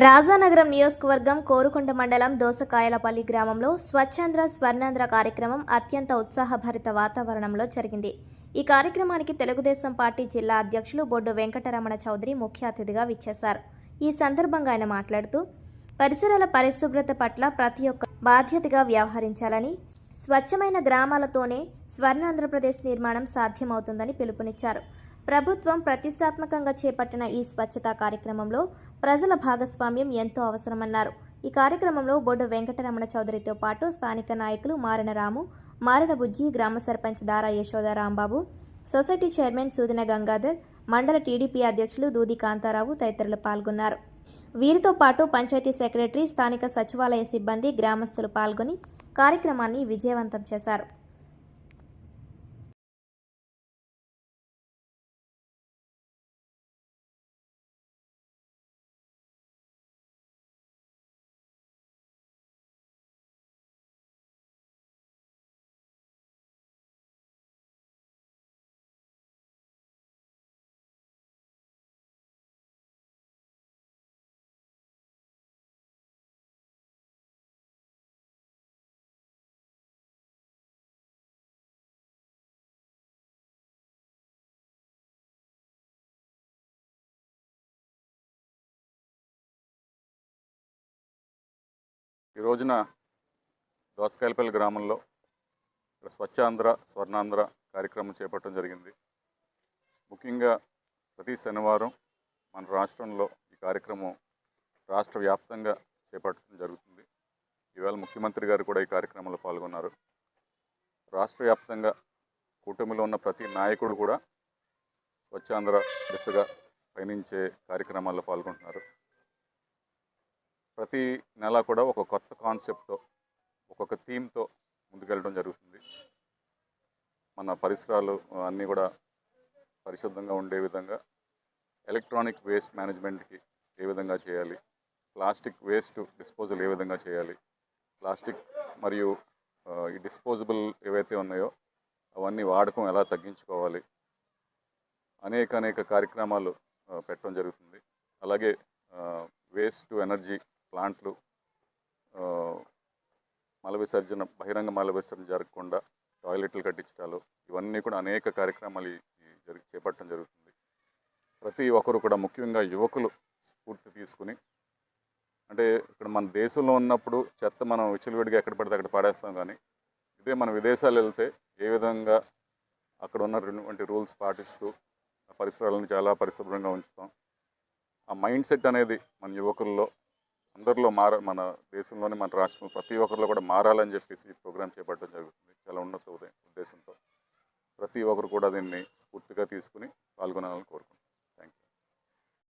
రాజానగరం నియోజకవర్గం కోరుకొండ మండలం దోసకాయలపల్లి గ్రామంలో స్వచ్ఛాంధ్ర స్వర్ణాంధ్ర కార్యక్రమం అత్యంత ఉత్సాహభరిత వాతావరణంలో జరిగింది. ఈ కార్యక్రమానికి తెలుగుదేశం పార్టీ జిల్లా అధ్యక్షులు బొడ్డు వెంకటరమణ చౌదరి ముఖ్య అతిథిగా విచ్చేశారు. ఈ సందర్భంగా ఆయన మాట్లాడుతూ పరిసరాల పరిశుభ్రత పట్ల ప్రతి ఒక్క బాధ్యతగా వ్యవహరించాలని, స్వచ్ఛమైన గ్రామాలతోనే స్వర్ణాంధ్రప్రదేశ్ నిర్మాణం సాధ్యమవుతుందని పిలుపునిచ్చారు. ప్రభుత్వం ప్రతిష్టాత్మకంగా చేపట్టిన ఈ స్వచ్ఛతా కార్యక్రమంలో ప్రజల భాగస్వామ్యం ఎంతో అవసరమన్నారు. ఈ కార్యక్రమంలో బొడ్డు వెంకటరమణ చౌదరితో పాటు స్థానిక నాయకులు మారణ రాము, మారణ బుజ్జి, గ్రామ సర్పంచ్ దారా యశోద రాంబాబు, సొసైటీ చైర్మన్ సూదిన గంగాధర్, మండల టీడీపీ అధ్యక్షులు దూది కాంతారావు తదితరులు పాల్గొన్నారు. వీరితో పాటు పంచాయతీ సెక్రటరీ, స్థానిక సచివాలయ సిబ్బంది, గ్రామస్తులు పాల్గొని కార్యక్రమాన్ని విజయవంతం చేశారు. ఈ రోజున దోసకాయలపల్లి గ్రామంలో స్వచ్ఛాంధ్ర స్వర్ణాంధ్ర కార్యక్రమం చేపట్టడం జరిగింది. ముఖ్యంగా ప్రతి శనివారం మన రాష్ట్రంలో ఈ కార్యక్రమం రాష్ట్ర వ్యాప్తంగా చేపట్టడం జరుగుతుంది. ఈవేళ ముఖ్యమంత్రి గారు కూడా ఈ కార్యక్రమంలో పాల్గొన్నారు. రాష్ట్ర వ్యాప్తంగా కూటమిలో ఉన్న ప్రతి నాయకుడు కూడా స్వచ్ఛాంధ్ర దిశగా పయనించే కార్యక్రమాల్లో పాల్గొంటున్నారు. ప్రతి నెల కూడా ఒక కొత్త కాన్సెప్ట్తో, ఒక్కొక్క థీమ్తో ముందుకెళ్ళడం జరుగుతుంది. మన పరిసరాలు అన్నీ కూడా పరిశుద్ధంగా ఉండే విధంగా, ఎలక్ట్రానిక్ వేస్ట్ మేనేజ్మెంట్కి ఏ విధంగా చేయాలి, ప్లాస్టిక్ వేస్ట్ డిస్పోజల్ ఏ విధంగా చేయాలి, ప్లాస్టిక్ మరియు ఈ డిస్పోజబుల్ ఏవైతే ఉన్నాయో అవన్నీ వాడకం ఎలా తగ్గించుకోవాలి, అనేక కార్యక్రమాలు పెట్టడం జరుగుతుంది. అలాగే వేస్ట్ టు ఎనర్జీ ప్లాంట్లు, మల విసర్జన, బహిరంగ మల విసర్జన జరగకుండా టాయిలెట్లు కట్టించడాలు, ఇవన్నీ కూడా అనేక కార్యక్రమాలు చేపట్టడం జరుగుతుంది. ప్రతి ఒక్కరు కూడా, ముఖ్యంగా యువకులు స్ఫూర్తి తీసుకుని, అంటే ఇక్కడ మన దేశంలో ఉన్నప్పుడు చెత్త మనం విచ్చలవిడిగా ఎక్కడ పడితే అక్కడ పాడేస్తాం, కానీ ఇదే మన విదేశాలు వెళ్తే ఏ విధంగా అక్కడ ఉన్నటువంటి రూల్స్ పాటిస్తూ ఆ పరిసరాలను చాలా పరిశుభ్రంగా ఉంచుతాం. ఆ మైండ్ సెట్ అనేది మన యువకుల్లో అందరిలో మన దేశంలోని, మన రాష్ట్రంలో ప్రతి ఒక్కరిలో కూడా మారాలని చెప్పేసి ఈ ప్రోగ్రాం చేపట్టడం జరుగుతుంది. చాలా ఉన్నత ఉద్దేశంతో ప్రతి ఒక్కరు కూడా దీన్ని స్ఫూర్తిగా తీసుకుని పాల్గొనాలని కోరుకుంటున్నాను.